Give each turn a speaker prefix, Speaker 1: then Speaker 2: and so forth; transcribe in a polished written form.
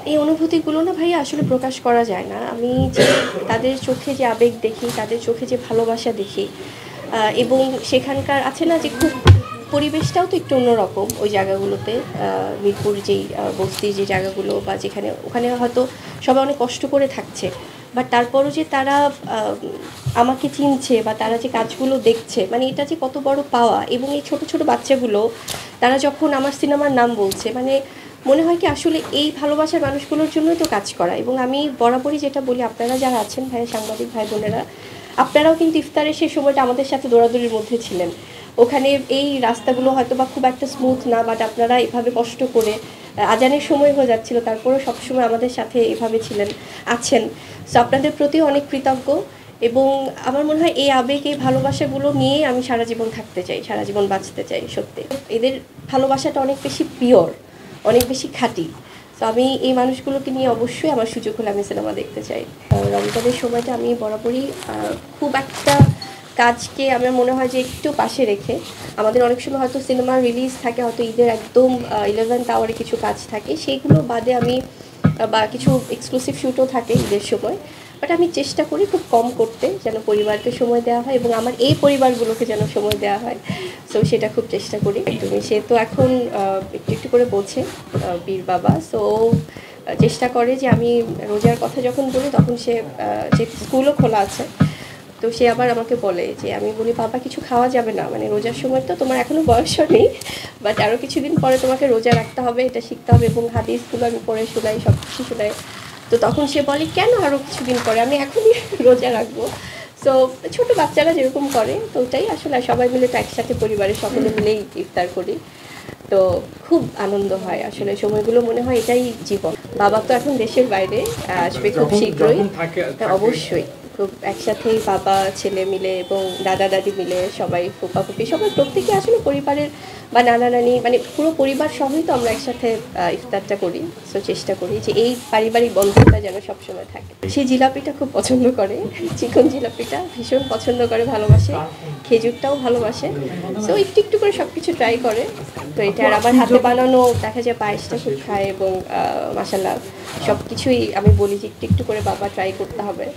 Speaker 1: এই অনুভূতিগুলো না ভাইয়া আসলে প্রকাশ করা যায় না। আমি যে তাদের চোখে যে আবেগ দেখি, তাদের চোখে যে ভালোবাসা দেখি, এবং সেখানকার আছে না যে খুব পরিবেশটাও তো একটু অন্যরকম ওই জায়গাগুলোতে। মিরপুর যেই বস্তির যে জায়গাগুলো বা যেখানে ওখানে হয়তো সবাই অনেক কষ্ট করে থাকছে, বাট তারপরও যে তারা আমাকে চিনছে বা তারা যে কাজগুলো দেখছে, মানে এটা যে কত বড় পাওয়া। এবং এই ছোট ছোট বাচ্চাগুলো তারা যখন আমার সিনেমার নাম বলছে, মানে মনে হয় কি আসলে এই ভালোবাসার মানুষগুলোর জন্যই তো কাজ করা। এবং আমি বরাবরই যেটা বলি, আপনারা যারা আছেন ভাইয়া, সাংবাদিক ভাই বোনেরা, আপনারাও কিন্তু ইফতারের সেই সময়টা আমাদের সাথে দৌড়াদৌড়ির মধ্যে ছিলেন। ওখানে এই রাস্তাগুলো হয়তো বা খুব একটা স্মুথ না, বাট আপনারা এভাবে কষ্ট করে আজানের সময় হয়ে যাচ্ছিল, তারপরেও সবসময় আমাদের সাথে এভাবে ছিলেন, আছেন। সো আপনাদের প্রতিও অনেক কৃতজ্ঞ। এবং আমার মনে হয় এই আবেগ, এই ভালোবাসাগুলো নিয়ে আমি সারা জীবন থাকতে চাই, সারা জীবন বাঁচতে চাই। সত্যি এদের ভালোবাসাটা অনেক বেশি পিওর, অনেক বেশি খাঁটি। তো আমি এই মানুষগুলোকে নিয়ে অবশ্যই আমার সুযোগ হলে আমি সিনেমা দেখতে চাই। রমজানের সময়টা আমি বরাবরই খুব একটা কাজকে আমার মনে হয় যে একটু পাশে রেখে, আমাদের অনেক সময় হয়তো সিনেমার রিলিজ থাকে, হয়তো ঈদের একদম 11th আওয়ারে কিছু কাজ থাকে, সেইগুলো বাদে আমি বা কিছু এক্সক্লুসিভ শ্যুটও থাকে ঈদের সময়, বাট আমি চেষ্টা করি খুব কম করতে, যেন পরিবারকে সময় দেওয়া হয় এবং আমার এই পরিবারগুলোকে যেন সময় দেওয়া হয়। সো সেটা খুব চেষ্টা করি। একদমই, সে তো এখন একটু একটু করে বলছে বীর বাবা। সো চেষ্টা করে যে আমি রোজার কথা যখন বলি তখন সে, যে স্কুলও খোলা আছে, তো সে আবার আমাকে বলে যে, আমি বলি বাবা কিছু খাওয়া যাবে না, মানে রোজার সময় তো তোমার এখনও বয়সও নেই, বাট আরও কিছুদিন পরে তোমাকে রোজা রাখতে হবে, এটা শিখতে হবে। এবং হাদিসগুলো আমি পড়ে শোনাই, সব কিছু শোনাই। তো তখন সে বলে কেন আরও কিছুদিন পরে, আমি এখনই রোজা রাখবো। সো ছোটো বাচ্চারা যেরকম করে, তো ওটাই আসলে সবাই মিলে তো একসাথে পরিবারের সকলে মিলেই ইফতার করি। তো খুব আনন্দ হয় আসলে সময়গুলো, মনে হয় এটাই জীবন। বাবা তো এখন দেশের বাইরে, আসবে খুব শীঘ্রই। অবশ্যই খুব একসাথেই বাবা ছেলে মিলে এবং দাদা দাদি মিলে সবাই, ফুপা ফুপি সবাই, প্রত্যেকে আসলে পরিবারের বা নানা নানি, মানে পুরো পরিবার সবই তো আমরা একসাথে ইফতারটা করি। সো চেষ্টা করি যে এই পারিবারিক বন্ধনটা যেন সবসময় থাকে। সেই জিলাপিটা খুব পছন্দ করে, চিকন জিলাপিটা ভীষণ পছন্দ করে, ভালোবাসে। খেজুরটাও ভালোবাসে। সো একটু একটু করে সব কিছু ট্রাই করে। তো এটা আর আবার হাতে বানানো দেখা যায়, পায়েসটা খুব খায়। এবং মাশাআল্লাহ সব কিছুই আমি বলি যে একটু একটু করে বাবা ট্রাই করতে হবে।